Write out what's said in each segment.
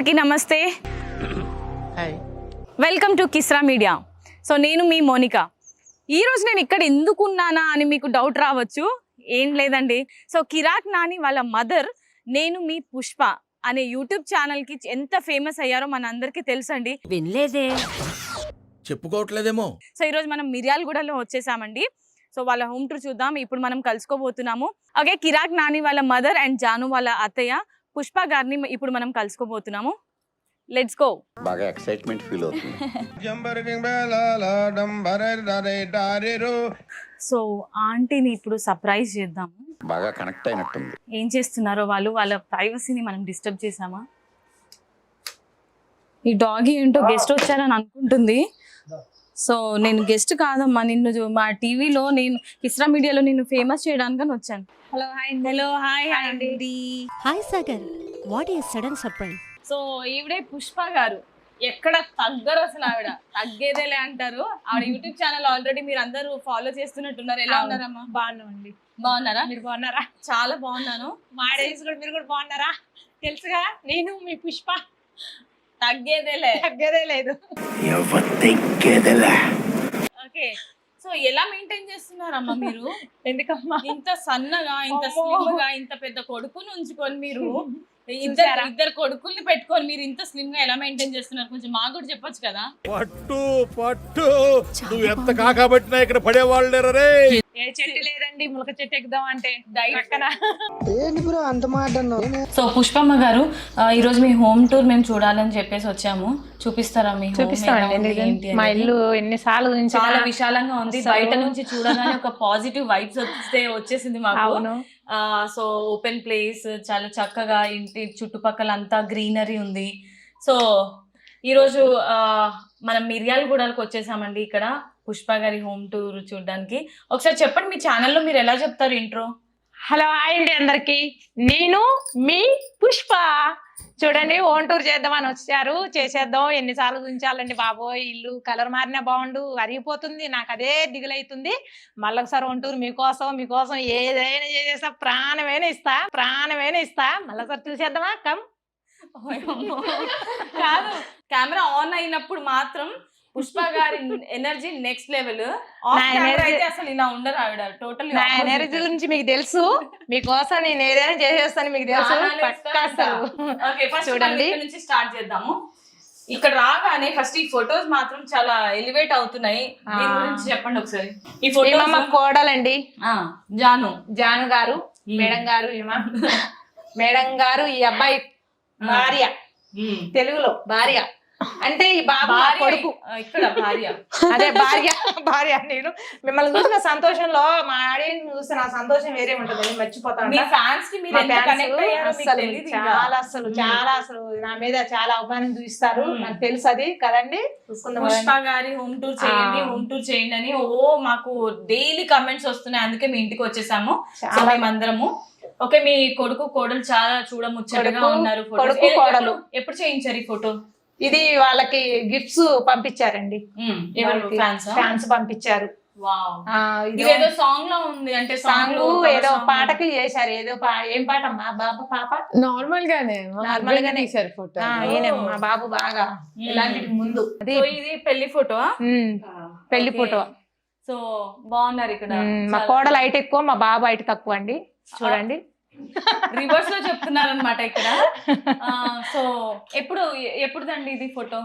అందరికీ నమస్తే. Welcome to Kisra media. So నేను మీ మోనిక. ఈరోజు నేను ఇక్కడ ఎందుకున్నానా అని మీకు డౌట్ రావచ్చు. ఏం లేదండి, సో కిరాక్ నాని వాళ్ళ మదర్ నేను మీ పుష్ప అనే యూట్యూబ్ ఛానల్కి ఎంత ఫేమస్ అయ్యారో మన అందరికీ తెలుసండి. వినలేదే, చెప్పుకోవట్లేదేమో. సో ఈరోజు మనం మిర్యాలగూడలో వచ్చేసామండి. సో వాళ్ళ హోమ్ టూర్ చూద్దాం. ఇప్పుడు మనం కలుసుకోబోతున్నాము. ఓకే, కిరాక్ నాని వాళ్ళ మదర్ అండ్ జాను వాళ్ళ అత్తయ్య పుష్ప గారిని ఇప్పుడు మనం కలుసుకోబోతున్నాము. Let's go. బాగా ఎక్సైట్మెంట్ ఫీల్ అవుతుంది. సో ఆంటీని ఇప్పుడు సర్ప్రైజ్ చేద్దాము. బాగా కనెక్ట్ అయినట్టుంది. ఏం చేస్తున్నారో వాళ్ళ ప్రైవసీని మనం డిస్టర్బ్ చేసామా? ఈ డాగ్ ఏంటో గెస్ట్ వచ్చారని అనుకుంటుంది. సో నేను గెస్ట్ కాదమ్మా, నిన్ను మా టీవీలో నేను కిస్రా మీడియాలో నిన్ను ఫేమస్ చేయడానికి వచ్చాను. హలో హాయ్ అండి. Hi Sagar, what is sudden surprise? So ఈవిడే పుష్ప గారు. ఎక్కడ తగ్గరు అసలు, ఆవిడ తగ్గేదేలే అంటారు. ఆవిడ యూట్యూబ్ ఛానల్ ఆల్రెడీ మీరు అందరూ ఫాలో చేస్తున్నట్టున్నారు. ఎలా ఉన్నారమ్మా? బాగున్నామండి. బాగున్నారా? మీరు బాగున్నారా? చాలా బాగున్నాను. మా డేస్ కూడా మీరు కూడా బాగున్నారా? తెలుసుగా, నేను మీ పుష్ప. తగ్గేదేలే, తగ్గేదే లేదు. ఓకే, సో ఎలా మెయింటైన్ చేస్తున్నారమ్మా మీరు? ఎందుకమ్మా ఇంత సన్నగా, ఇంత స్లిమ్ గా, ఇంత పెద్ద కొడుకుని ఉంచుకొని మీరు ఇద్దరు కొడుకుల్ని పెట్టుకొని మీరు ఇంత స్లిమ్ గా ఎలా మెయింటైన్ చేస్తున్నారు? కొంచెం మాకు కూడా చెప్పొచ్చు కదా. పట్టు పట్టు, నువ్వు ఎంత కాకబట్టినా ఇక్కడ పడేవాళ్ళు రే. ఏ చెట్టు లేదండి, ములక చెట్టు ఎక్కుదాం అంటే పక్కన. సో పుష్పమ్మ గారు, ఈరోజు మీ హోమ్ టూర్ మేము చూడాలని చెప్పేసి వచ్చాము. చూపిస్తారా? మీ చూపిస్తామండి. మా ఇల్లు ఎన్నిసార్లు చాలా విశాలంగా ఉంది. బయట నుంచి చూడగానే ఒక పాజిటివ్ వైబ్స్ వచ్చేసింది మాకు. సో ఓపెన్ ప్లేస్, చాలా చక్కగా ఇంటి చుట్టుపక్కల అంతా గ్రీనరీ ఉంది. సో ఈరోజు మనం మిర్యాలగూడకి వచ్చేసామండి. ఇక్కడ పుష్ప గారి హోమ్ టూర్ చూడడానికి. ఒకసారి చెప్పండి, మీ ఛానల్లో మీరు ఎలా చెప్తారు ఇంట్రో? హలో హాయ్ అండి అందరికి, నేను మీ పుష్ప. చూడండి, ఓన్ టూర్ చేద్దామని వచ్చారు. చేసేద్దాం. ఎన్నిసార్లు ఉంచాలండి బాబోయ్, ఇల్లు కలర్ మారినా బాగుండు, అరిగిపోతుంది. నాకు అదే దిగులైతుంది. మళ్ళీ ఒకసారి ఓన్ టూర్ మీకోసం ఏదైనా చేసేస్తా, ప్రాణమైనా ఇస్తా. మళ్ళీ ఒకసారి చూసేద్దామా? కమ్. కాదు, కెమెరా ఆన్ అయినప్పుడు మాత్రం పుష్ప గారి ఎనర్జీ నెక్స్ట్ లెవెల్. అయితే అసలు ఇలా ఉండరు ఆవిడ. టోటల్ నా ఎనర్జీ గురించి మీకు తెలుసు. మీకోసం నేను ఏదైనా చేసేస్తాను, మీకు తెలుసు. చూడండి, నుంచి స్టార్ట్ చేద్దాము. ఇక్కడ రాగానే ఫస్ట్ ఈ ఫొటోస్ మాత్రం చాలా ఎలివేట్ అవుతున్నాయి. దీని గురించి చెప్పండి ఒకసారి. ఈ ఫోటో మా కోడలండి, జాను గారు, మేడం గారు, ఈ అబ్బాయి భార్య, తెలుగులో భార్య అంటే ఈ బాబు కొడుకు. ఇక్కడ భార్య, అదే భార్య. నేను మిమ్మల్ని చూసిన సంతోషంలో, మా ఆడియన్స్ చూస్తే నా సంతోషం వేరే ఉంటుంది. మర్చిపోతాను. చాలా అసలు నా మీద చాలా అవమానం చూపిస్తారు. నాకు తెలుసు అది కదండి. పుష్ప గారి హోమ్ టూర్ చేయండి అని మాకు డైలీ కమెంట్స్ వస్తున్నాయి. అందుకే మీ ఇంటికి వచ్చేసాము మేమందరము. ఓకే, మీ కొడుకు కోడలు చాలా చూడముచ్చటగా ఉన్నారు. కోడలు ఎప్పుడు చేయించారు ఈ ఫోటో? ఇది వాళ్ళకి గిఫ్ట్స్ పంపించారండి. ఫ్యాన్స్ పంపించారు. ఏదో సాంగ్ లో ఉంది, అంటే సాంగ్ ఏదో పాటకి చేశారు. ఏదో ఏం పాట? మా బాబు పాప నార్మల్ గానే తీశారు ఫోటో. మా బాబు బాగా ఇలాంటి ముందు. ఇది పెళ్లి ఫోటో. పెళ్లి ఫోటో. సో బాగున్నారు ఇక్కడ. మా కోడలు హైట్ ఎక్కువ, మా బాబు హైట్ తక్కువ అండి. చూడండి, రివర్స్ లో చెప్తున్నారు అనమాట ఇక్కడ. సో ఎప్పుడుదండి ఇది ఫోటో?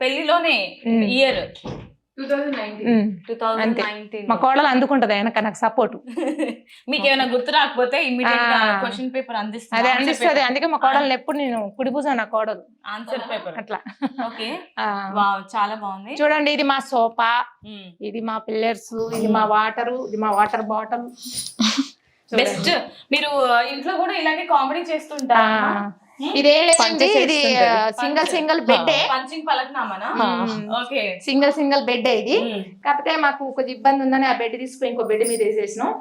పెళ్లిలోనే ఇయర్ 2019. మా కోడలు అందుకుంటది వెనక నాకు సపోర్ట్. మీకు ఏమైనా గుర్తు రాకపోతే ఇమీడియట్ గా క్వశ్చన్ పేపర్ అదే అందిస్తుంది. అందుకే మా కోడలు ఎప్పుడు నేను కుడిపూసా, నా కోడలు ఆన్సర్ పేపర్ అట్లా. ఓకే, చాలా బాగుంది. చూడండి, ఇది మా సోఫా, ఇది మా పిల్లర్స్, ఇది మా వాటర్ బాటిల్. బెస్ట్. మీరు ఇంట్లో కూడా ఇలాగే కామెడీ చేస్తుంటారా? ఇదే ఇది సింగిల్ బెడ్, పంచింగ్ పలకనామానా? Okay, single bed. ఇది కాకపోతే మాకు కొంచెం ఇబ్బంది ఉందని ఆ బెడ్ తీసుకుని ఇంకో బెడ్ మీద వేసేసినాం.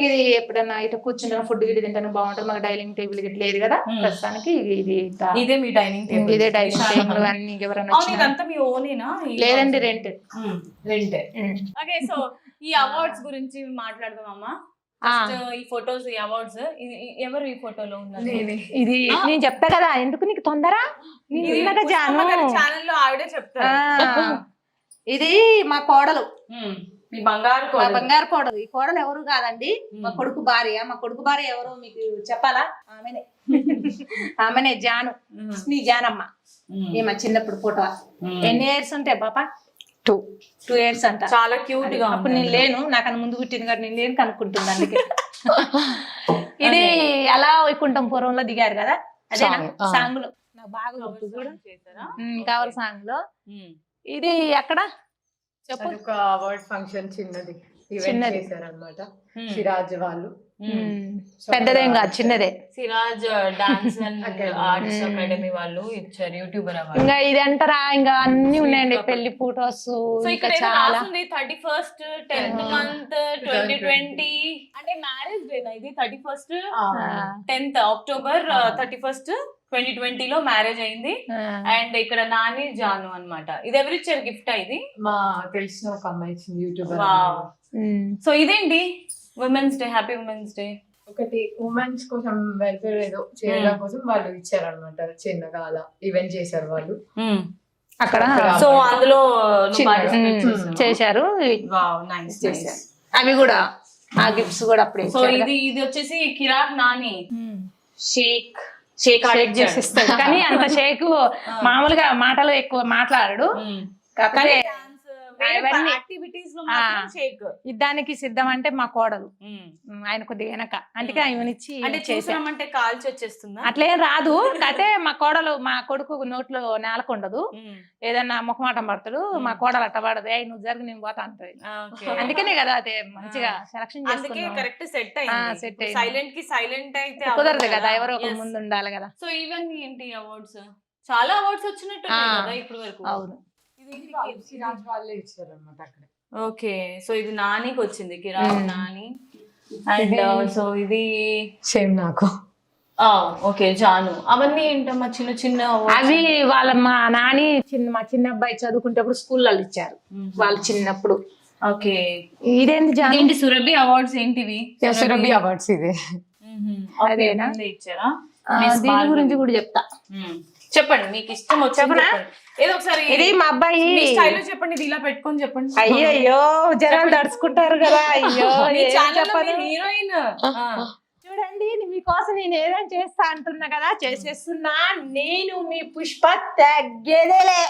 ఇది ఎప్పుడన్నా ఇటు కూర్చుంటాను, ఫుడ్ గిడి తింటాను, బాగుంటుంది. మాకు డైనింగ్ టేబుల్ గిట్ లేదు కదా ప్రస్తుతానికి. ఇదే మీ డైనింగ్ టేబుల్? ఇదే డైనింగ్ టేబుల్. అన్ని ఎవరన్నా మీ ఓనేనా? లేదండి, రెంట్. ఓకే, సో ఈ అవార్డ్స్ గురించి మాట్లాడదాం అమ్మా. ఈ ఫొటోస్ ఈ అవార్డ్స్ ఎవరు ఈ ఫోటోలో ఉన్నారు? ఇది నేను చెప్తా కదా, ఎందుకు నీకు తొందర? నేను ఇందాక జాను ఛానల్లో ఆవిడే చెప్తారు. ఇది మా కోడలు, మీ బంగారు మా కోడలు. బంగారు కోడలు. ఈ కోడలు ఎవరు కాదండి, మా కొడుకు భార్య. మా కొడుకు భార్య ఎవరు మీకు చెప్పాలా? ఆమెనే ఆమెనే జాను, మీ జానమ్మ. ఈమె చిన్నప్పుడు ఫోటో. ఎన్ని ఇయర్స్ ఉంటాయి పాప? 2 years అంట. చాలా క్యూట్ గా అప్పుడు నేను లేను, నాకన్నా ముందు పుట్టింది కాబట్టి నేను లేను కనుక్కుంటుంది అందుకే. ఇది అలా వైకుంఠం పూర్వంలో దిగారు కదా, అదేనా సాంగ్ లో? నాకు బాగా గుర్తు కూడా కావాలి సాంగ్ లో. ఇది అక్కడ చెప్పు. ఒక అవార్డ్ ఫంక్షన్ చిన్నది ఈవెంట్ చేశారన్నమాట సిరాజ్ వాళ్ళు. పెద్దదేం కాదు, చిన్నదే. Siraj dance and arts academy వాళ్ళు ఇచ్చారు యూట్యూబర్ అవార్డు. ఇంకా ఇది అంటారా, ఇంకా అన్ని ఉన్నాయండి పెళ్లి ఫోటోస్. సో ఇక్కడ చాలా 31st 10th month 2020 అంటే మ్యారేజ్ డేనా ఇది? 31st 10th October 31st 2020 లో మ్యారేజ్ అయింది. అండ్ ఇక్కడ నాని జాను అన్నమాట. ఇది ఎవరిచ్చారు గిఫ్ట్? ఇది మా తెలిసిన ఒక అమ్మాయి ఇచ్చింది యూట్యూబర్. సో ఇదేంటి? Women's day, happy women's day. ఒకటి ఉమెన్స్ కోసం వెల్ఫేర్ ఏదో చేయడం కోసం వాళ్ళు ఇచ్చారనమాట. చిన్నగా అలా ఈవెంట్ చేశారు వాళ్ళు అక్కడ. సో అందులో చేశారు. అవి కూడా ఆ గిఫ్ట్స్ కూడా అప్పుడే. సో ఇది వచ్చేసి కిరాక్ నాని షేక్ చేసిస్తాడు, కానీ అంత షేక్ మామూలుగా మాటలు ఎక్కువ మాట్లాడాడు. కాకపోతే యాక్టివిటీస్ లో మాత్రం షేక్. దానికి సిద్ధం అంటే మా కోడలు, ఆయన కొద్దిగా వెనక, అందుకే ఆయననిచ్చి అంటే చేసామంటే కాల్చి వచ్చేస్తుందా? అట్లేం రాదు. అయితే మా కోడలు, మా కొడుకు నోట్లో నేలకొండదు, ఏదన్నా ముఖమాటం పడతాడు. మా కోడలు అట్ట పడదు, అయ్యి నువ్వు జరిగి నేను పోతా అంటది. అందుకనే కదా అదే మంచిగా సెలక్షన్ చేసుకున్నాం. కరెక్ట్ సెట్ అయింది. సైలెంట్ కి సైలెంట్ అయితే కుదరదు కదా, ఎవరో ఒక ముందు ఉండాలి కదా. సో ఇవన్నీ ఏంటి అవార్డ్స్? చాలా అవార్డ్స్ వచ్చినట్టు కదా ఇప్పుడు వరకు. అవును, సిరాజ్ వాళ్ళే ఇచ్చారనమాట అక్కడ. ఓకే, సో ఇది నానికి వచ్చింది, కిరాక్ నాని. అండ్ సో ఇది సేమ్ నాకు. ఓకే, జాను. అవన్నీ ఏంటమ్మా చిన్న చిన్న అవి వాళ్ళ మా నాని మా చిన్న అబ్బాయి చదువుకుంటప్పుడు స్కూల్లో ఇచ్చారు వాళ్ళు చిన్నప్పుడు. ఓకే, ఇదేంటి జాను? ఏంటి సురభి అవార్డ్స్ ఏంటివి? సురభి అవార్డ్స్ ఇది. అదేనా? ఇచ్చారా? దీని గురించి కూడా చెప్తా. చెప్పండి, మీకు ఇష్టం వచ్చా? ఏదో ఒకసారి ఇది మా అబ్బాయి స్టైల్లో చెప్పండి, ఇది ఇలా పెట్టుకొని చెప్పండి. అయ్యో జనాలు దడుచుకుంటారు కదా. అయ్యో హీరోయిన్ చూడండి, మీకోసం నేను ఏదైనా చేస్తా అంటున్నా కదా, చేసేస్తున్నా. నేను మీ పుష్ప తగ్గేదేలే.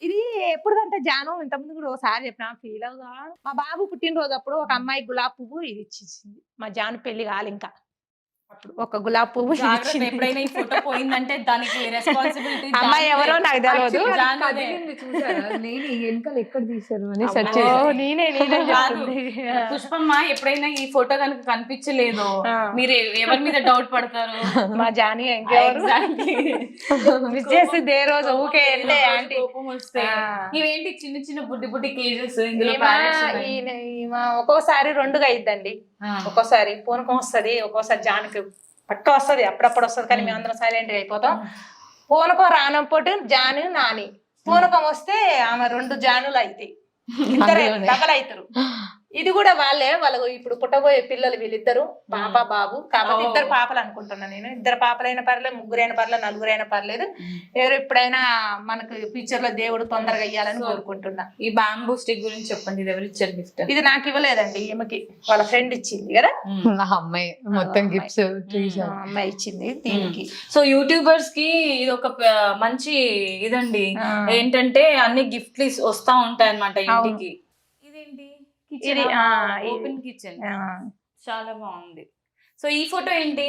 ఇది ఎప్పుడుదంటే జాను ఇంతకుముందు కూడా ఒకసారి చెప్పిన ఫీల్ అవుగా. మా బాబు పుట్టినరోజు అప్పుడు ఒక అమ్మాయి గులాబీ పువ్వు ఇది ఇచ్చింది. మా జాను పెళ్లి కాలి ఇంకా అప్పుడు ఒక గులాబీ పువ్వు ఎప్పుడైనా ఈ ఫోటో పోయిందంటే దానికి రెస్పాన్సిబిలిటీ. అమ్మాయి ఎవరో నాకు తెలియదు. చూసారా నేను వెనకాల ఎక్కడ తీసారు అని సెర్చ్ నేనే పుష్పమ్మ ఎప్పుడైనా ఈ ఫోటో కనుక కనిపించలేదు మీరు ఎవరి మీద డౌట్ పడతారు? మా జాని ఇంకెవరు మిస్ చేసింది ఏ రోజు ఊకే కోపం వస్తే. ఇవేంటి చిన్న చిన్న బుడ్డి బుడ్డి కేజెస్? ఇందులో ఒక్కోసారి 2గా అయిద్దండి. ఒక్కోసారి పూనకం వస్తుంది, ఒక్కోసారి జానికి పక్క వస్తుంది, అప్పుడప్పుడు వస్తుంది. కానీ మేమందరం సైలెంట్ గా అయిపోతాం. పూనకం రానప్పుడు జాను నాని, పూనకం వస్తే ఆమె 2 జానులు అవుతాయి, ఇద్దరు డబల్ అవుతారు. ఇది కూడా వాళ్ళకు ఇప్పుడు పుట్టబోయే పిల్లలు వీళ్ళిద్దరు, పాప బాబు. కాకపోతే 2 పాపలు అనుకుంటున్నా నేను. 2 పాపలైనా పర్లేదు, 3 పర్లేదు, 4 పర్లేదు. ఎవరు ఎప్పుడైనా మనకు ఫ్యూచర్ లో దేవుడు తొందరగా ఇయ్యాలని కోరుకుంటున్నా. ఈ బ్యాంబూ స్టిక్ గురించి చెప్పండి, ఇది ఎవరు ఇచ్చారు గిఫ్ట్? ఇది నాకు ఇవ్వలేదండి, ఈమెకి వాళ్ళ ఫ్రెండ్ ఇచ్చింది కదా. అమ్మాయి మొత్తం గిఫ్ట్స్ అమ్మాయి ఇచ్చింది దీనికి. సో యూట్యూబర్స్ కి ఇది ఒక మంచి ఇదండి, ఏంటంటే అన్ని గిఫ్ట్లు వస్తా ఉంటాయి అన్నమాట ఇంటికి. ఇదేంటి? ఓపెన్ కిచెన్, చాలా బాగుంది. సో ఈ ఫోటో ఏంటి?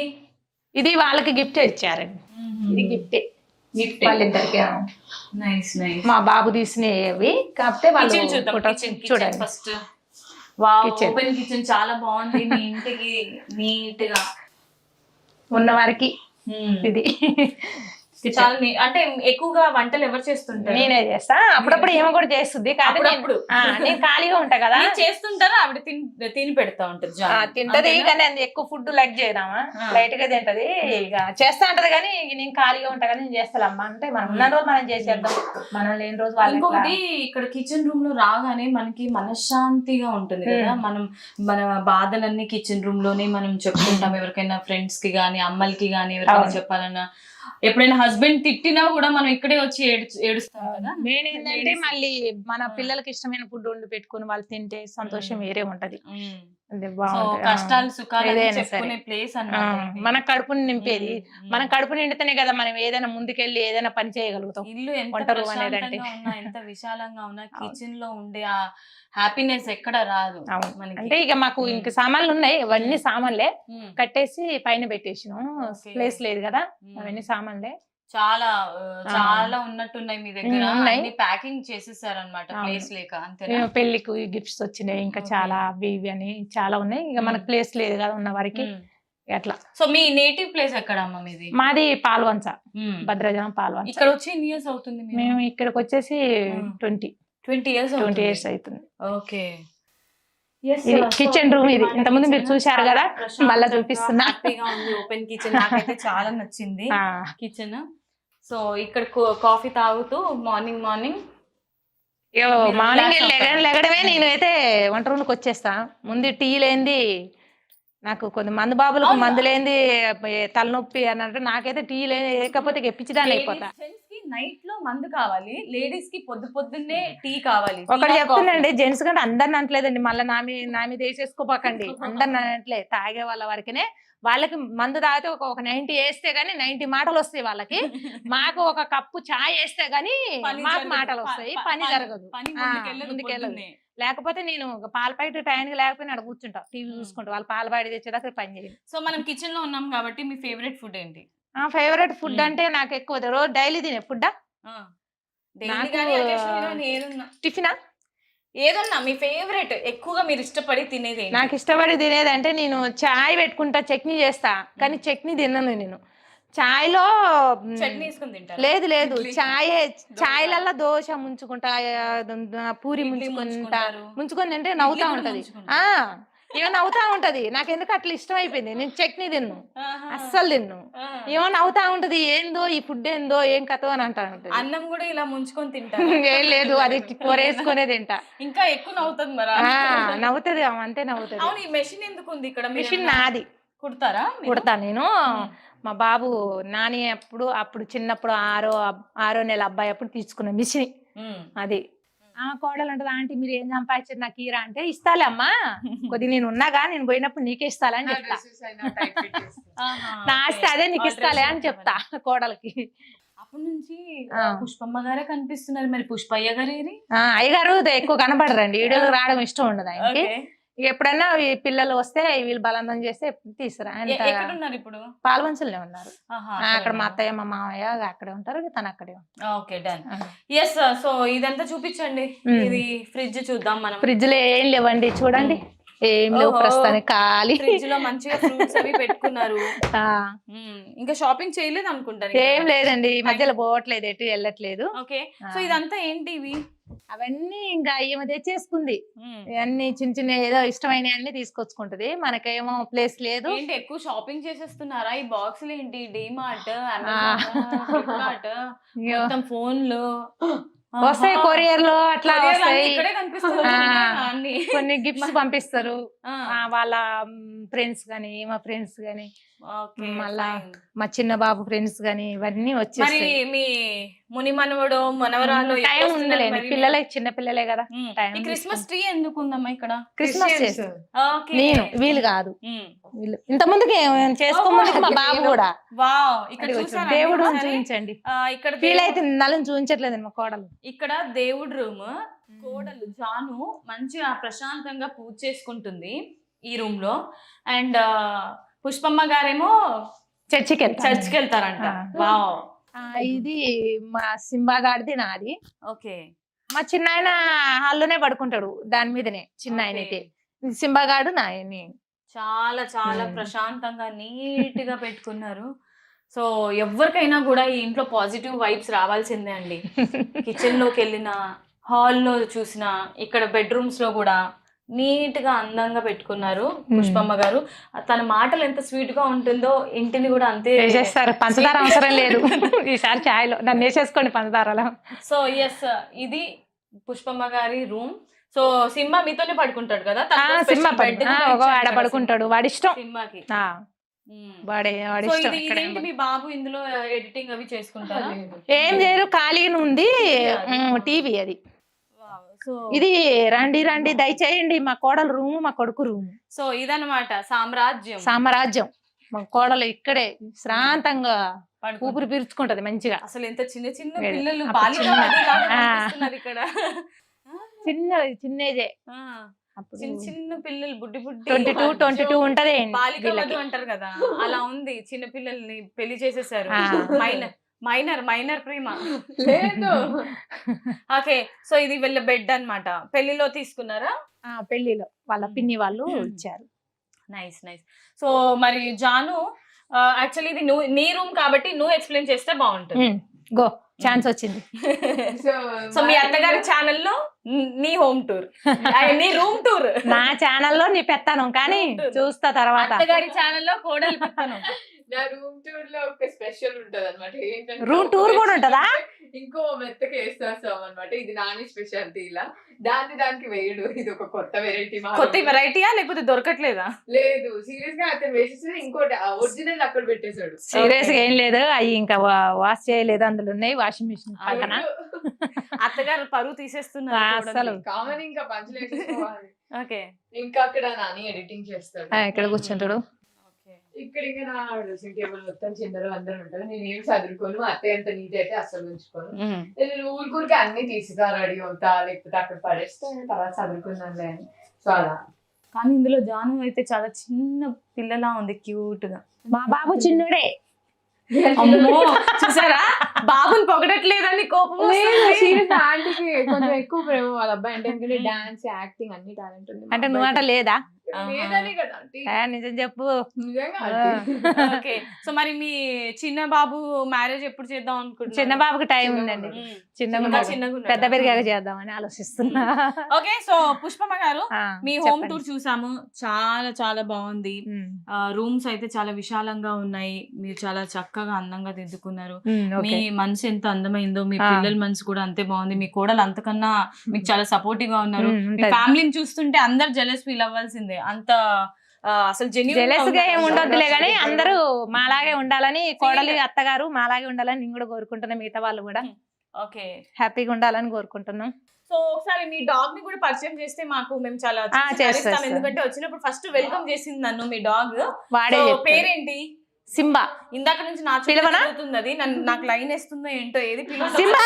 ఇది వాళ్ళకి గిఫ్ట్ ఇచ్చారండి. ఇది గిఫ్ట్ వాళ్ళిద్దరికి. Nice nice. మా బాబు తీసినవి. కాకపోతే వాళ్ళు చూడండి ఫస్ట్. వావ్, ఓపెన్ కిచెన్ చాలా బాగుంది. మీ ఇంటికి నీట్ గా ఉన్న వారికి ఇది చాలా అంటే ఎక్కువగా వంటలు ఎవరు చేస్తుంటారు? నేనే చేస్తా, అప్పుడప్పుడు ఏమో కూడా చేస్తుంది. కానీ అప్పుడప్పుడు. నేను ఖాళీగా ఉంటా కదా, మీరు చేస్తుంటారా? ఆవిడ తిని పెడతా ఉంటారు తింటది. కానీ అది ఎక్కువ ఫుడ్ లైక్ చేయదామా, లైట్ గా తింటది. ఇక చేస్తా ఉంటది కానీ నేను ఖాళీగా ఉంటా కదా, నేను చేస్తాను అమ్మ అంటే మనం ఉన్న రోజు మనం చేసేద్దాం, మనం లేని రోజు వాళ్ళు. ఇంకొకటి ఇక్కడ కిచెన్ రూమ్ లో రాగానే మనకి మనశ్శాంతిగా ఉంటుంది కదా. మనం మన బాధలన్నీ కిచెన్ రూమ్ లోనే మనం చెప్పుకుంటాం. ఎవరికైనా ఫ్రెండ్స్ కి గానీ, అమ్మలకి గానీ ఎవరికైనా చెప్పాలన్నా, ఎప్పుడైనా హస్బెండ్ తిట్టినా కూడా మనం ఇక్కడే వచ్చి ఏడుస్తాం కదా. మెయిన్ ఏంటంటే మళ్ళీ మన పిల్లలకి ఇష్టమైన ఫుడ్ వండి పెట్టుకుని వాళ్ళు తింటే సంతోషం వేరే ఉంటది. అది బాగుంటది. కష్టాలు సుఖాలు ఏదైనా చెప్పుకునే సరే. ప్లేస్ అన్నమాట. మన కడుపుని నింపేది, మన కడుపు నిండితేనే కదా మనం ఏదైనా ముందుకెళ్ళి ఏదైనా పని చేయగలుగుతాం. ఇల్లు ఎంత వంట రూమ్ అనేదంటే. ప్రశాంతంగా ఉన్నా, ఎంత విశాలంగా ఉన్నా, కిచెన్ లో ఉండే ఆ హ్యాపీనెస్ ఎక్కడ రాదు మనకి. అంటే ఇక మాకు ఇంక సామాన్లు ఉన్నాయి, అవన్నీ సామాన్లే ఉమ్. కట్టేసి పైన పెట్టేసినాం. Okay. ప్లేస్ లేదు కదా, అవన్నీ సామాన్లే. చాలా చాలా ఉన్నట్టున్నాయి మీ దగ్గర. ఉన్నాయి. అన్ని ప్యాకింగ్ చేసేసారన్నమాట ప్లేస్ లేక. అంతేనా? పెళ్లికి గిఫ్ట్స్ వచ్చినాయి, ఇంకా Okay. చాలా అవి ఇవి అని చాలా ఉన్నాయి. ఇక మనకు ప్లేస్ లేదు కదా ఉన్న వారికి అట్లా. సో మీ నేటివ్ ప్లేస్ ఎక్కడ అమ్మ మీది? మాది పాల్వంచ, భద్రాచలం పాల్వంచ. ఇక్కడ వచ్చి ఎన్ని ఇయర్స్ అవుతుంది? మేము ఇక్కడికి వచ్చేసి 20 years years అవుతుంది. ఓకే. ఇది కిచెన్ రూమ్. ఇది ఇంతకుముందు మీరు చూశారు కదా, మళ్ళా చూపిస్తున్నా. హ్యాపీగా ఉంది ఓపెన్ కిచెన్. నాకైతే చాలా నచ్చింది ఆ, కిచెన్. సో ఇక్కడ కాఫీ తాగుతూ మార్నింగ్ ఇగో మార్నింగ్ లెగడమే నేనైతే వంట రూమ్కి వచ్చేస్తా. ముందు టీ లేంది నాకు కొన్ని మందు బాబులకు మందు లేంది తలనొప్పి అని అంటే, నాకైతే టీ లేకపోతే ఎప్పించదాన్ని అయిపోతా. నైట్ లో మందు కావాలి, లేడీస్ కి పొద్దున్నే టీ కావాలి. ఒకటి చెప్తున్నాండి, జెంట్స్ కంటే అందరిని అనట్లేదండి, మళ్ళీ నా మీద వేసేసుకోపాకండి. అందరిని అనట్లే, తాగే వాళ్ళ వరకునే. వాళ్ళకి మందు తాగితే ఒక 90 వేస్తే గానీ 90 మాటలు వస్తాయి వాళ్ళకి. మాకు ఒక కప్పు చాయ్ వేస్తే గానీ మాకు మాటలు వస్తాయి, పని జరగదు, ముందుకెళ్ళదు. లేకపోతే నేను పాల ప్యాకెట్ టైంకి లేకపోయినా అక్కడ కూర్చుంటా, టీవీ చూసుకుంటా. వాళ్ళు పాల ప్యాకెట్ తెచ్చేదాకా పని చేయాలి. సో మనం కిచెన్ లో ఉన్నాం కాబట్టి మీ ఫేవరెట్ ఫుడ్ ఏంటి? ఫేవరెట్ ఫుడ్ అంటే నాకు ఎక్కువ రోజు డైలీ తినే ఫుడ్ టిఫినా ఏదన్నా మీ ఫేవరెట్, ఎక్కువగా మీరు ఇష్టపడి తినేది? నాకు ఇష్టపడి తినేది అంటే నేను చాయ్ పెట్టుకుంటా, చట్నీ చేస్తా. కానీ చట్నీ తిన్నాను నేను. చాయ్లో చట్నీ వేసుకుని తింటా. లేదు చాయ్లల్లో దోశ ముంచుకుంటా, పూరి ముంచుకొని తింటే నవ్వుతా ఉంటది. ఏమో నవ్వుతా ఉంటది. నాకు ఎందుకు అట్లా ఇష్టం అయిపోయింది. నేను చట్నీ తిన్ను, అస్సలు తిన్ను. ఏమో నవ్వుతా ఉంటది, ఏందో ఈ ఫుడ్ ఏందో ఏం కథ అని అంటా ఉంటది. అన్నం కూడా ఇలా ముంచుకొని తింటా. ఏం లేదు, అది కూరేసుకునే తింటా. ఇంకా ఎక్కువ నవ్వుతుంది మరి. నవ్వుతుంది, అంతే నవ్వుతుంది. అవును, ఈ మెషిన్ ఎందుకు ఉంది ఇక్కడ? మిషన్ నాది. కుడతారా? కుడతా నేను. మా బాబు నాని అప్పుడు చిన్నప్పుడు ఆరో నెల అబ్బాయి అప్పుడు తీసుకున్న మిషన్ అది. ఆ కోడలు అంటది, ఆంటీ మీరు ఏం సంపాదించారు నాకు ఈరా అంటే, ఇస్తాలే అమ్మా, కొద్ది నేను ఉన్నాగా, నేను పోయినప్పుడు నీకే ఇస్తాలే అని చెప్తా. నా ఆస్తి అదే, నీకు ఇస్తాలే అని చెప్తా కోడలకి. అప్పటి నుంచి పుష్పమ్మ గారే కనిపిస్తున్నారు. మరి పుష్పయ్య గారు ఏరి? అయ్యగారు ఎక్కువ కనబడరండి, వీడియోలు రావడం ఇష్టం ఉండదు ఆయనకి. ఎప్పుడన్నా ఈ పిల్లలు వస్తే వీళ్ళు బలవంతం చేస్తే తీసుకురా. ఇప్పుడు పాల్వంచలే ఉన్నారు. అక్కడ మా అత్తయ్య మా మామయ్య అక్కడే ఉంటారు, తను అక్కడే ఉంటారు. Okay, done. ఎస్. సో ఇదంతా చూపించండి. ఇది ఫ్రిడ్జ్ చూద్దాం మనం. ఫ్రిడ్జ్ లో ఏం లేవండి, చూడండి ఏం లేవు ప్రస్తుతానికి, ఖాళీ. ఫ్రిడ్జ్ లో మంచిగా ఫ్రూట్స్ అవి పెట్టుకున్నారు. ఇంకా షాపింగ్ చేయలేదు అనుకుంటాను. ఏం లేదండి, ఈ మధ్యలో పోవట్లేదు, ఎటు వెళ్ళట్లేదు. ఓకే. సో ఇదంతా ఏంటి? ఇవి అవన్నీ ఇంకా ఈమె తెచ్చేసుకుంది. అన్ని చిన్న ఏదో ఇష్టమైన అన్ని తీసుకొచ్చుకుంటది. మనకేమో ప్లేస్ లేదు. ఏంటి ఎక్కువ షాపింగ్ చేసేస్తున్నారా? ఈ బాక్సులు ఏంటి? డిమార్ట్, ఫ్లిప్కార్ట్, మొత్తం ఫోన్లు వస్తాయి, కొరియర్ లో అట్లా వస్తాయి. కొన్ని గిఫ్ట్స్ పంపిస్తారు వాళ్ళ ఫ్రెండ్స్ గాని, మా ఫ్రెండ్స్ గాని, మళ్ళా మా చిన్న బాబు ఫ్రెండ్స్ గాని, ఇవన్నీ వచ్చేసి. మీ ముని మనవడు మనవరాలు టైం ఉందిలేండి, పిల్లలే చిన్న పిల్లలే కదా. క్రిస్మస్ ట్రీ ఎందుకు ఉందమ్మా ఇక్కడ? క్రిస్మస్ చేస్తారు నేను, వీళ్ళు కాదు. వీళ్ళు ఇంత ముందుకి చేసుకోముందుకు మా బాబు కూడా. దేవుడు చూపించండి. ఇక్కడ వీళ్ళైతే నల్లని చూపించట్లేదు మా కోడలు. ఇక్కడ దేవుడు రూమ్. కోడలు జాను మంచిగా ప్రశాంతంగా పూజ చేసుకుంటుంది ఈ రూమ్ లో. అండ్ పుష్పమ్మ గారేమో చర్చికి వెళ్తారంట. వావ్. ఇది మా సింబా గాడిది, నాది. ఓకే. మా చిన్న ఆయన హాల్లోనే పడుకుంటాడు, దాని మీదనే చిన్న ఆయన అయితే. సింబా గాడు నాయని. చాలా చాలా ప్రశాంతంగా నీట్ గా పెట్టుకున్నారు. సో ఎవరికైనా కూడా ఈ ఇంట్లో పాజిటివ్ వైబ్స్ రావాల్సిందే అండి. కిచెన్ లోకి వెళ్ళిన, హాల్లో చూసిన, ఇక్కడ బెడ్రూమ్స్ లో కూడా నీట్ గా అందంగా పెట్టుకున్నారు పుష్పమ్మ గారు. తన మాటలు ఎంత స్వీట్ గా ఉంటుందో ఇంటిని కూడా అంతే వేసేస్తారు. పంచదార అవసరం లేదు ఈసారి చాయ్లో నన్ను వేసేసుకోండి పంచదారలో. సో ఎస్, ఇది పుష్పమ్మ గారి రూమ్. సో సింహ మీతోనే పడుకుంటాడు కదా, సింహ ఆడ పడుకుంటాడు, వాడి ఇష్టం. సింహకి వాడి సో ఇష్టం. ఇదేంటి మీ బాబు ఇందులో ఎడిటింగ్ అవి చేసుకుంటారా? ఏం చేయరు, ఖాళీగా ఉంది. టీవీ అది. సో ఇది రండి రండి దయచేయండి మా కోడలు రూము, మా కొడుకు రూము. సో ఇదన్నమాట సామ్రాజ్యం. సామ్రాజ్యం. మా కోడలు ఇక్కడే శ్రాంతంగా ఊపిరి పీల్చుకుంటది మంచిగా. అసలు ఎంత చిన్న చిన్న వేరే. పిల్లలు, అప్పుడు బాలిక చిన్న- వధువులాగా ఆ. కనిపిస్తున్నారు ఇక్కడ. చిన్నదే ఆ, అప్పుడు చిన్న చిన్న పిల్లలు, బుడ్డి బుడ్డి 22 ఉంటది బాలిక వీళ్ళకి. వధువు అంటారు కదా, అలా ఉంది. చిన్న పిల్లల్ని పెళ్లి చేసేసారు. ఆ. మైనర్ ప్రేమ. లేదు. ఓకే, సో ఇది వీళ్ళ బెడ్ అన్నమాట. పెళ్లిలో తీసుకున్నారా? పెళ్లిలో వాళ్ళ పిన్ని వాళ్ళు ఇచ్చారు. Nice nice. సో మరి జాను, యాక్చువల్లీ ఇది నీ రూమ్ కాబట్టి నువ్వు ఎక్స్ప్లెయిన్ చేస్తే బాగుంటుంది. గో ఛాన్స్ వచ్చింది. సో మీ అత్తగారి ఛానల్లో నీ హోమ్ టూర్, నీ రూమ్ టూర్. నా ఛానల్లో నీ పెత్తాను కానీ చూస్తా తర్వాత. అత్తగారి ఛానల్లో కోడలు పెత్తనం. నా రూమ్ టూర్ లో ఒక స్పెషల్ ఉంటది అనమాట. రూమ్ టూర్ కూడా ఉంటదా? ఇంకో మెత్తకి వేస్తాం అనమాట. ఇది నాని స్పెషాలిటీ. ఇలా దానికి వేయడు. ఇది ఒక కొత్త వెరైటీ. కొత్త వెరైటీయా లేకపోతే దొరకట్లేదా? లేదు, సీరియస్ గా అతను వేసేసి ఇంకోటి ఒరిజినల్ అక్కడ పెట్టేశాడు. సీరియస్ గా ఏం లేదు, అవి ఇంకా వాష్ చేయలేదు, అందులో ఉన్నాయి వాషింగ్ మిషన్ పక్కన. అత్తగారు పరువు తీసేస్తున్నారు అసలు. కామన్ ఇంకా పంచులు వేసేసుకోవాలి. ఓకే, ఇంకా అక్కడ నాని ఎడిటింగ్ చేస్తాడు. ఇక్కడ కూర్చుంటాడు. ఇక్కడ ఇంకా నా డ్రెస్సింగ్ టేబుల్ మొత్తం చిందర అందరూ ఉంటారు. నేను ఏం చదువుకోను. అత్తయ్య అంత నీట్ అయితే అస్సలు ఉంచుకోను. నేను ఊరికి అన్ని తీసుకురా రెడీ అవుతా, లేకపోతే అక్కడ పడేస్తే తర్వాత చదువుకున్నానులే అని. సో అలా. కానీ ఇందులో జాను అయితే చాలా చిన్న పిల్లలా ఉంది, క్యూట్ గా. మా బాబు చిన్నుడే. అమ్మో, చూసారా, బాబుని పొగడట్లేదని కోపం వస్తుంది. ఆంటీకి కొంచెం ఎక్కువ ప్రేమ వాళ్ళ అబ్బాయి అంటే. ఎందుకంటే డాన్స్, యాక్టింగ్ అన్ని టాలెంట్ ఉంది. అంటే నువ్వు లేదా? లేదనే కదా ఆంటీ. నిజం చెప్పు. నిజంగా ఆంటీ. ఓకే, సో మరి మీ చిన్న బాబు మ్యారేజ్ ఎప్పుడు చేద్దాం అనుకుంటున్నారు? చిన్న బాబుకి టైం ఉందండి. చిన్నగా పెద్ద పెరిగాక చేద్దామని ఆలోచిస్తున్నా. ఓకే, సో పుష్పమ్మ గారు, మీ హోమ్ చెప్పండి. టూర్ చూసాము. చాలా చాలా బాగుంది. రూమ్స్ అయితే చాలా విశాలంగా ఉన్నాయి. మీరు చాలా చక్కగా అందంగా దిద్దుకున్నారు. మీ మనసు ఎంత అందమైందో మీ పిల్లల మనసు కూడా అంతే బాగుంది. మీ కోడలు అంతకన్నా మీకు చాలా సపోర్టివ్ గా ఉన్నారు. మీ ఫ్యామిలీని చూస్తుంటే అందరు జెలస్ ఫీల్ అవ్వాల్సిందే. అంత అసలు జెలస్ గా ఏమి ఉండొద్దులే గానీ అందరూ మాలాగే ఉండాలని, కోడలి అత్తగారు మాలాగే ఉండాలని నేను కూడా కోరుకుంటున్నా. మిగతా వాళ్ళు కూడా ఓకే హ్యాపీగా ఉండాలని కోరుకుంటున్నాం. సో ఒకసారి మీ డాగ్ ని కూడా పరిచయం చేస్తే మేము చాలా చేస్తాం. చేస్తాం. ఎందుకంటే వచ్చినప్పుడు ఫస్ట్ వెల్కమ్ చేసింది నన్ను మీ డాగ్. వాడే పేరేంటి? సింబా. ఇందాక నుంచి నా పిలవనా? చదువుతుంది అది. నాకు లైన్ వేస్తుందో ఏంటో. ఏది పిలువ సింబా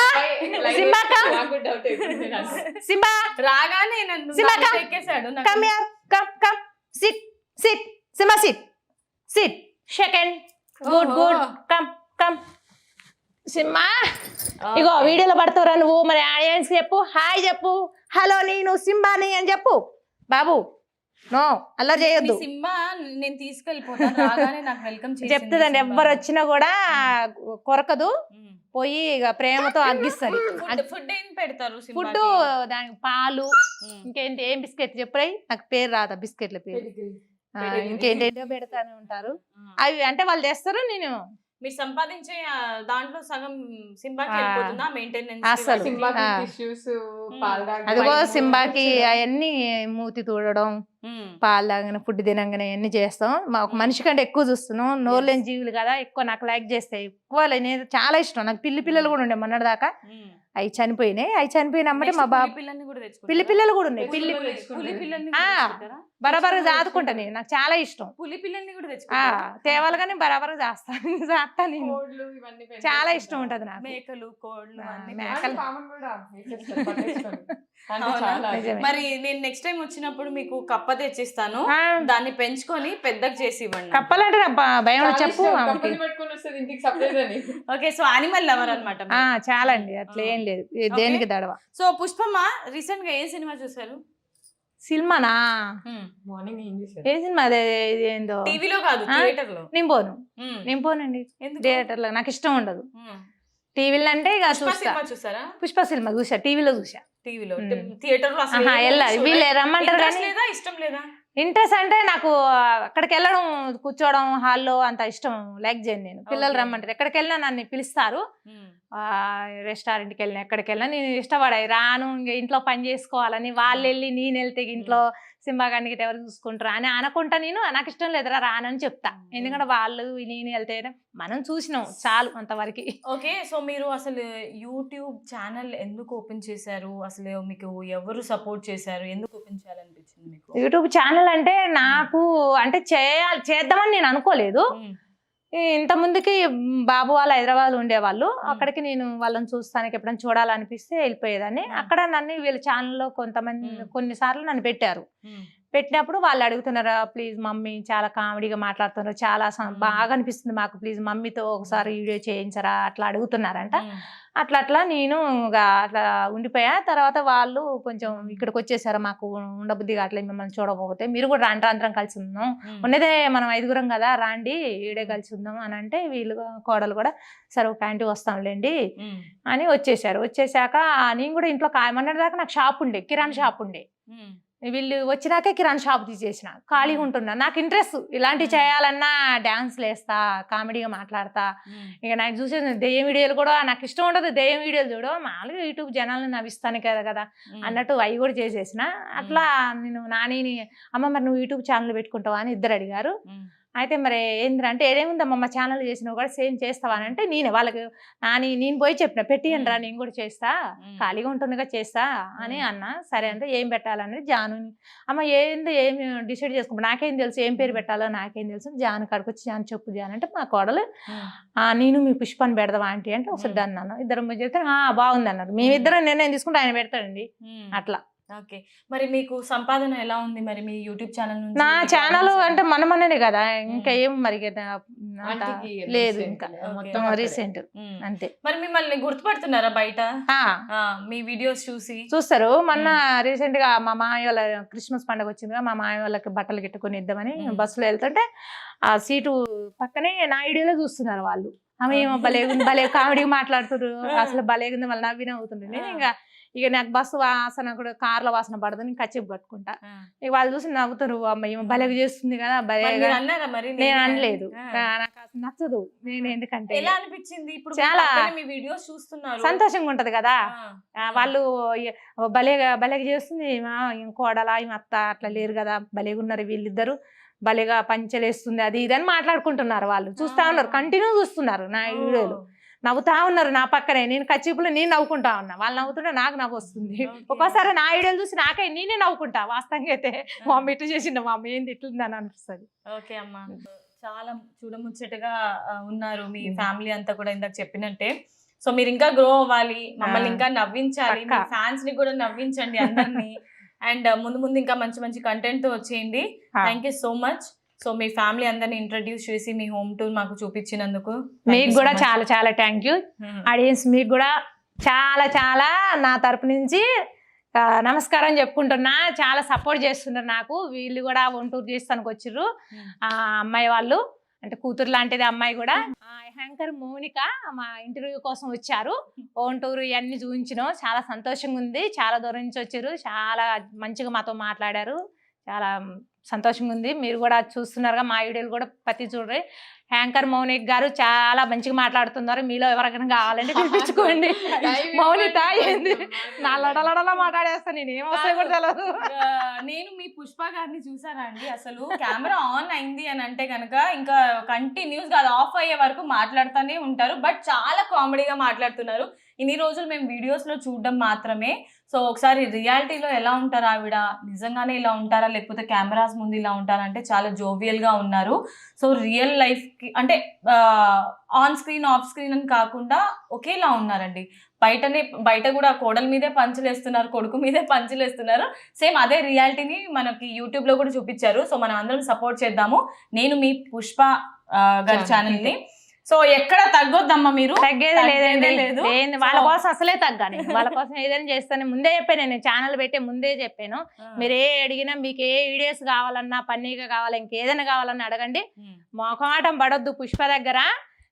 సింబా కమ్ నాకు డౌట్ అవుతుంది నాకు. సింబా రాగానే నన్ను సింబా నా మీద come. ఎక్కేశాడు. Come here come sit sit Simba sit second good good come Simba. ఇగో వీడియోలో పడతావురా నువ్వు. మరి ఆడియన్స్ చెప్పు, హాయ్ చెప్పు, హలో నేను సింబాని అని చెప్పు. బాబు నో అలా చేయొద్దు. సింబా నేను తీసుకెళ్ళిపోతాను. రాగానే నాకు వెల్కమ్ చెప్తుందండి. ఎవ్వరు వచ్చినా కూడా కొరకదు, పోయి ఇక ప్రేమతో అగ్గిస్తుంది. ఫుడ్ ఏం పెడతారు? ఫుడ్ దానికి పాలు, ఇంకేంటి ఏం బిస్కెట్ చెప్పురాయి, నాకు పేరు రాదా బిస్కెట్ల పేరు. ఇంకేంటేంటో పెడతానే ఉంటారు. అవి అంటే వాళ్ళు చేస్తారు. నేను మీరు సంపాదించే దాంట్లో సగం సింబాకి వెళ్ళిపోతుందా మెయింటెనెన్స్? అసలు సింబాకి టిష్యూస్, పాలు అదిగో సింబాకి అవన్నీ మూతి తూడడం, పాలు తాగిన ఫుడ్ తినంగానే అవన్నీ చేస్తాం. ఒక మనిషి కంటే ఎక్కువ చూస్తున్నాం. నోరులేని జీవులు కదా, ఎక్కువ నాకు లైక్ చేస్తాయి. ఎక్కువ నేను చాలా ఇష్టం. నాకు పిల్లలు కూడా ఉండే మొన్నటి దాకా. అవి చనిపోయినాయి. అవి చనిపోయినమ్మటే మా బాబు పిల్లలు కూడా ఉన్నాయి. బరాబరుగా చాదుకుంటా నేను. నాకు చాలా ఇష్టం. పులి పిల్లల్ని కూడా తేవాలి కానీ బరాబరుగా చేస్తాను. నేను చాలా ఇష్టం ఉంటది నాకు. మేకలు, కోళ్ళు, మేకలు. మరి నేను నెక్స్ట్ టైం వచ్చినప్పుడు మీకు కప్ప తెచ్చిస్తాను. దాన్ని పెంచుకొని పెద్దగా చేసి ఇవ్వండి. కప్పలంటే భయం చెప్పు. ఓకే, సో యానిమల్ లవర్ అన్నమాట. చాలా అండి, అట్లా ఏం లేదు దేనికి దడవ. సో పుష్పమ్మ రీసెంట్ గా ఏ సినిమా చూసారు? సినిమానా? మార్నింగ్ ఏం చేశారు? ఏ సినిమా అదే? ఏందో టీవీలో కాదు, ఆ? థియేటర్ లో. నేను పోనండి ఎందుకు? థియేటర్ లో, నాకు ఇష్టం ఉండదు. టీవీలో అంటే ఇక పుష్ప చూస్తా. సినిమా చూసారా? పుష్ప సినిమా చూసా, టీవీలో చూసా. టీవీలో. థియేటర్ లో అసలు ఆహా, ఏ వెళ్ళాలి. movies వీళ్ళు చూడరా? రమ్మంటారు Interest కానీ లేదా, ఇష్టం లేదా? ఇంట్రెస్ట్ అంటే నాకు అక్కడికి వెళ్ళడం, కూర్చోవడం హాల్లో అంత ఇష్టం లైక్ చేయను నేను. పిల్లలు Okay. రమ్మంటారు, ఎక్కడికి వెళ్ళినా నన్ను పిలుస్తారు. రెస్టారెంట్కి వెళ్ళినా ఎక్కడికి వెళ్ళినా నేను ఇష్టపడాయి రాను. ఇంక ఇంట్లో పని చేసుకోవాలని వాళ్ళు వెళ్ళి నేను వెళ్తే ఇంట్లో సింబా గారికి ఎవరు చూసుకుంటారా అని అనుకుంటా. నేను నాకు ఇష్టం లేదురా రానని చెప్తా. ఎందుకంటే వాళ్ళు నేను వెళ్తే మనం చూసినాం చాలు అంతవరకు. ఓకే, సో మీరు అసలు యూట్యూబ్ ఛానల్ ఎందుకు ఓపెన్ చేశారు? అసలు మీకు ఎవరు సపోర్ట్ చేశారు? ఎందుకు ఓపెన్ చేయాలనిపించింది మీకు? యూట్యూబ్ ఛానల్ అంటే నాకు అంటే చేద్దామని నేను అనుకోలేదు. ఇంత ముందుకి బాబు వాళ్ళు హైదరాబాద్ ఉండేవాళ్ళు. అక్కడికి నేను వాళ్ళని చూస్తానికి ఎప్పుడైనా చూడాలనిపిస్తే వెళ్ళిపోయేదాన్ని. అక్కడ నన్ను వీళ్ళ ఛానల్లో కొంతమంది కొన్నిసార్లు నన్ను పెట్టారు. పెట్టినప్పుడు వాళ్ళు అడుగుతున్నారా, ప్లీజ్ మమ్మీ చాలా కామెడీగా మాట్లాడుతున్నారు, చాలా బాగా అనిపిస్తుంది మాకు, ప్లీజ్ మమ్మీతో ఒకసారి వీడియో చేయించరా అట్లా అడుగుతున్నారంట. అట్లా నేను అట్లా ఉండిపోయా. తర్వాత వాళ్ళు కొంచెం ఇక్కడికి వచ్చేసారు, మాకు ఉండబుద్ధి అట్లా మిమ్మల్ని చూడకపోతే మీరు కూడా రాండి, అందరం కలిసి ఉందాం, ఉన్నదే మనం 5గురం కదా, రాండి ఈడే కలిసి ఉందాం అని అంటే వీళ్ళు కోడలు కూడా సరే ఒక ఆంటీ వస్తాంలేండి అని వచ్చేసారు. వచ్చేసాక నేను కూడా ఇంట్లో మొన్నటి దాకా నాకు షాప్ ఉండే, కిరాణా షాప్ ఉండే. వీళ్ళు వచ్చినాకే కిరాణా షాప్ తీసేసిన, ఖాళీగా ఉంటున్నా. నాకు ఇంట్రెస్ట్ ఇలాంటివి చేయాలన్నా, డాన్స్లు వేస్తా, కామెడీగా మాట్లాడతా. ఇక నాకు చూసే దెయ్యం వీడియోలు కూడా నాకు ఇష్టం ఉండదు. దెయ్యం వీడియోలు చూడడం మామూలుగా యూట్యూబ్ జనాలను నవ్విస్తాను కదా అన్నట్టు అవి కూడా చేసేసిన. అట్లా నేను నాని అమ్మ మరి నువ్వు యూట్యూబ్ ఛానల్ పెట్టుకుంటావా అని ఇద్దరు అడిగారు. అయితే మరి ఏంటంటే ఏదేముందమ్మా మా ఛానల్ చేసినావు కూడా సేమ్ చేస్తావా అని అంటే నేనే వాళ్ళకి నేను పోయి చెప్పిన పెట్టియండి రా నేను కూడా చేస్తా, ఖాళీగా ఉంటుందిగా చేస్తా అని అన్నా. సరే అంటే ఏం పెట్టాలని జాను అమ్మ ఏం డిసైడ్ చేసుకుంటా, నాకేం తెలుసు ఏం పేరు పెట్టాలో నాకేం తెలుసు, జాను కాడికి వచ్చి జాను చెప్పు జాను అంటే మా కోడలు నేను మీ పుష్పాన్ని పెడదావా ఆంటీ అంటే ఒకసారి అన్నాను. ఇద్దరు చెప్తే బాగుంది అన్నారు. మేమిద్దరం నిర్ణయం తీసుకుంటే ఆయన పెడతాడండి అట్లా. ఓకే, మరి మీకు సంపాదన ఎలా ఉంది మరి మీ యూట్యూబ్ ఛానల్ నుంచి? నా ఛానల్ అంటే మనమనే కదా, ఇంకా ఏం మరి లేదు, ఇంకా మొత్తం రీసెంట్ అంతే. మరి మిమ్మల్ని గుర్తుపడుతున్నారా బయట మీ వీడియోస్ చూస్తారు? మొన్న రీసెంట్ గా మా మామయ్య వాళ్ళ క్రిస్మస్ పండుగ వచ్చిందిగా, మా మామయ్య వాళ్ళకి బట్టలు గిట్టుకొని ఇద్దామని బస్సులో వెళ్తుంటే ఆ సీటు పక్కనే నా వీడియోలో చూస్తున్నారు వాళ్ళు. ఆమె ఏమో భలే కామెడీ మాట్లాడుతున్నారు, అసలు భలేగుంది, మళ్ళీ నవ్వి నవ్వుతుంది. నేను ఇక నాకు బస్సు వాసన కూడా కార్ల వాసన పడదు, నేను కచ్చిపు పట్టుకుంటా. ఇక వాళ్ళు చూసి నవ్వుతారు, అమ్మాయి భలేగా చేస్తుంది కదా భలేగా. నేను అనలేదు, నాకు అసలు నచ్చదు. నేను ఎందుకంటే ఎలా అనిపించింది ఇప్పుడు చాలా మీ వీడియోస్ చూస్తున్నారు, సంతోషంగా ఉంటది కదా. వాళ్ళు భలేగా చేస్తుంది కోడలా అత్త అట్లా లేరు కదా, భలేగా ఉన్నారు వీళ్ళిద్దరు, భలేగా పంచలేస్తుంది అది ఇది అని మాట్లాడుకుంటున్నారు. వాళ్ళు చూస్తా ఉన్నారు, కంటిన్యూ చూస్తున్నారు నా వీడియోలు, నవ్వుతా ఉన్నారు నా పక్కనే. నేను కచ్చిపులు నేను నవ్వుకుంటా ఉన్నా, వాళ్ళు నవ్వుతుంటే నాకు నవ్వు వస్తుంది. ఒక్కోసారి నా వీడియోలు చూసి నాకే నేనే నవ్వుకుంటా. వాస్తవంగా అయితే మా అమ్మ ఇట్లా చేసిండు, మా అమ్మ ఏంది ఇట్లుందని అనిపిస్తుంది. ఓకే అమ్మా, చాలా చూడముచ్చటగా ఉన్నారు మీ ఫ్యామిలీ అంతా కూడా ఇందాక చెప్పినట్టే. సో మీరు ఇంకా గ్రో అవ్వాలి, మమ్మల్ని ఇంకా నవ్వించాలి, ఫ్యాన్స్ ని కూడా నవ్వించండి అందరినీ. అండ్ ముందు ఇంకా మంచి మంచి కంటెంట్ తో వచ్చేయండి. Thank you so much. So me family అందరిని ఇంట్రడ్యూస్ చేసి మీ హోమ్ టూర్ మాకు చూపించినందుకు మీకు కూడా చాలా చాలా థ్యాంక్ యూ. ఆడియన్స్ మీకు కూడా చాలా చాలా నా తరపు నుంచి నమస్కారం చెప్పుకుంటున్నా. చాలా సపోర్ట్ చేస్తున్నారు నాకు. వీళ్ళు కూడా హోమ్ టూర్ చేస్తానికి వచ్చిర్రు ఆ అమ్మాయి వాళ్ళు, అంటే కూతురు లాంటిది అమ్మాయి కూడా. యాంకర్ మౌనిక మా ఇంటర్వ్యూ కోసం వచ్చారు, హోమ్ టూర్ ఇవన్నీ చూపించినాం. చాలా సంతోషంగా ఉంది, చాలా దూరం నుంచి వచ్చారు, చాలా మంచిగా మాతో మాట్లాడారు, చాలా సంతోషంగా ఉంది. మీరు కూడా చూస్తున్నారుగా మా వీడియోలు కూడా ప్రతి చూడండి. యాంకర్ మౌనిక్ గారు చాలా మంచిగా మాట్లాడుతున్నారు, మీలో ఎవరికైనా కావాలంటే పిలిపించుకోండి. మౌనిత ఏంది నా లడలడలా మాట్లాడేస్తా, నేను ఏం వస్తాయి కూడా తెలియదు. నేను మీ పుష్ప గారిని చూసారా అండి, అసలు కెమెరా ఆన్ అయింది అని అంటే కనుక ఇంకా కంటిన్యూస్ గా ఆఫ్ అయ్యే వరకు మాట్లాడుతూనే ఉంటారు. బట్ చాలా కామెడీగా మాట్లాడుతున్నారు. ఇన్ని రోజులు మేము వీడియోస్ లో చూడడం మాత్రమే. సో ఒకసారి రియాలిటీలో ఎలా ఉంటారు ఆవిడ, నిజంగానే ఇలా ఉంటారా లేకపోతే కెమెరాస్ ముందు ఇలా ఉంటారా అంటే చాలా జోవియల్ గా ఉన్నారు. సో రియల్ లైఫ్ కి అంటే ఆన్ స్క్రీన్ ఆఫ్ స్క్రీన్ అని కాకుండా ఒకేలా ఉన్నారండి. బయట కూడా కోడల మీదే పంచులేస్తున్నారు, కొడుకు మీదే పంచులేస్తున్నారు. సేమ్ అదే రియాలిటీని మనకి యూట్యూబ్ లో కూడా చూపించారు. సో మనం అందరం సపోర్ట్ చేద్దాము. నేను మీ పుష్ప గారి ఛానల్ ని. సో ఎక్కడ తగ్గొద్దమ్మా మీరు, తగ్గేది లేదండి, లేదు. లేదు. వాళ్ళ కోసం అసలే తగ్గాను, వాళ్ళ కోసం ఏదైనా చేస్తాను. ముందే చెప్పాను, నేను ఛానల్ పెట్టే ముందే చెప్పాను, మీరు ఏ అడిగినా మీకు ఏ వీడియోస్ కావాలన్నా, పన్నీగా కావాలా, ఇంకేదైనా కావాలన్నా అడగండి, మొఖమాటం పడొద్దు పుష్ప దగ్గర.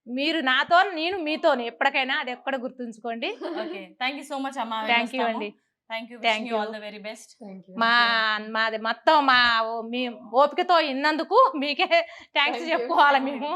మీరు నాతో, నేను మీతో, ఎప్పటికైనా అది ఎక్కడ గుర్తుంచుకోండి. Okay, thank you so much అమ్మా. థ్యాంక్ యూ అండి. Thank you, Thank you. All the very best. మాది మొత్తం మీ ఓపికతో ఇన్నందుకు మీకే థ్యాంక్స్ చెప్పుకోవాలి మేము.